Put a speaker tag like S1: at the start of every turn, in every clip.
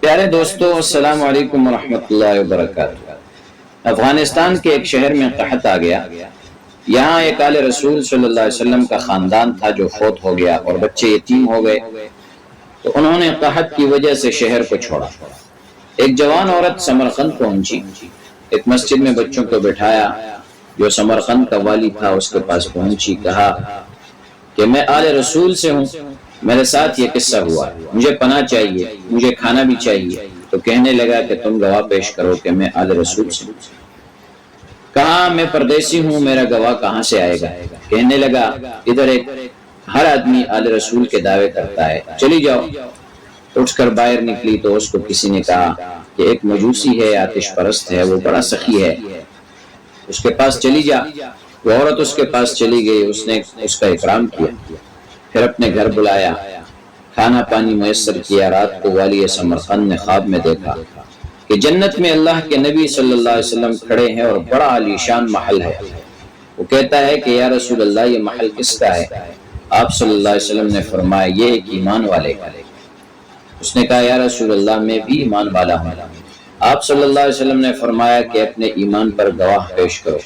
S1: پیارے دوستو، السلام علیکم ورحمۃ اللہ وبرکاتہ۔ افغانستان کے ایک شہر میں قحط آ گیا۔ یہاں ایک آل رسول صلی اللہ علیہ وسلم کا خاندان تھا جو فوت ہو گیا اور بچے یتیم ہو گئے، تو انہوں نے قحط کی وجہ سے شہر کو چھوڑا۔ ایک جوان عورت سمرقند پہنچی، ایک مسجد میں بچوں کو بٹھایا۔ جو سمرقند کا والی تھا اس کے پاس پہنچی، کہا کہ میں آل رسول سے ہوں، میرے ساتھ یہ قصہ ہوا، مجھے پناہ چاہیے، مجھے کھانا بھی چاہیے۔ تو کہنے لگا کہ تم گواہ پیش کرو کہ میں آل رسول سے ہوں۔ کہا میں پردیسی ہوں، میرا گواہ کہاں سے آئے گا؟ کہنے لگا ادھر ایک ہر آدمی آل رسول کے دعوے کرتا ہے، چلی جاؤ۔ اٹھ کر باہر نکلی تو اس کو کسی نے کہا کہ ایک مجوسی ہے، آتش پرست ہے، وہ بڑا سخی ہے، اس کے پاس چلی جا۔ وہ عورت اس کے پاس چلی گئی، اس نے اس کا اکرام کیا، پھر اپنے گھر بلایا، کھانا پانی میسر کیا۔ رات کو والی سمرقند نے خواب میں دیکھا کہ جنت میں اللہ کے نبی صلی اللہ علیہ وسلم کھڑے ہیں اور بڑا عالیشان محل ہے۔ وہ کہتا ہے کہ یا رسول اللہ، یہ محل کس کا ہے؟ آپ صلی اللہ علیہ وسلم نے فرمایا یہ ایک ایمان والے کا ہے۔ اس نے کہا یا رسول اللہ، میں بھی ایمان والا ہوں۔ آپ صلی اللہ علیہ وسلم نے فرمایا کہ اپنے ایمان پر گواہ پیش کرو۔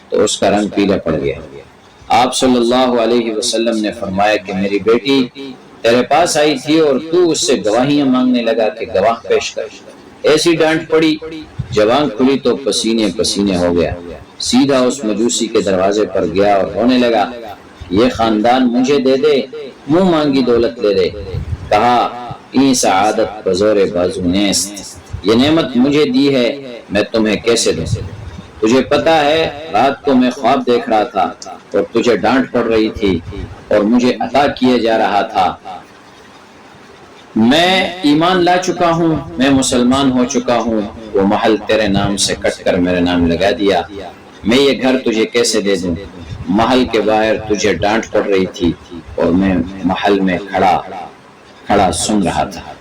S1: تو اس کا رنگ پیلا پڑ گیا۔ آپ صلی اللہ علیہ وسلم نے فرمایا کہ میری بیٹی تیرے پاس آئی تھی اور تو اس سے گواہیاں مانگنے لگا کہ گواہ پیش کر۔ ایسی ڈانٹ پڑی، زبان کھلی تو پسینے پسینے ہو گیا۔ سیدھا اس مجوسی کے دروازے پر گیا اور رونے لگا، یہ خاندان مجھے دے دے، منہ مانگی دولت لے دے۔ کہا این سعادت بزور بازو نیست، یہ نعمت مجھے دی ہے، میں تمہیں کیسے دوں؟ تجھے پتا ہے رات کو میں خواب دیکھ رہا تھا اور تجھے ڈانٹ پڑ رہی تھی اور مجھے عطا کیے جا رہا تھا۔ میں ایمان لا چکا ہوں، میں مسلمان ہو چکا ہوں، وہ محل تیرے نام سے کٹ کر میرے نام لگا دیا، میں یہ گھر تجھے کیسے دے دوں؟ محل کے باہر تجھے ڈانٹ پڑ رہی تھی اور میں محل میں کھڑا سن رہا تھا۔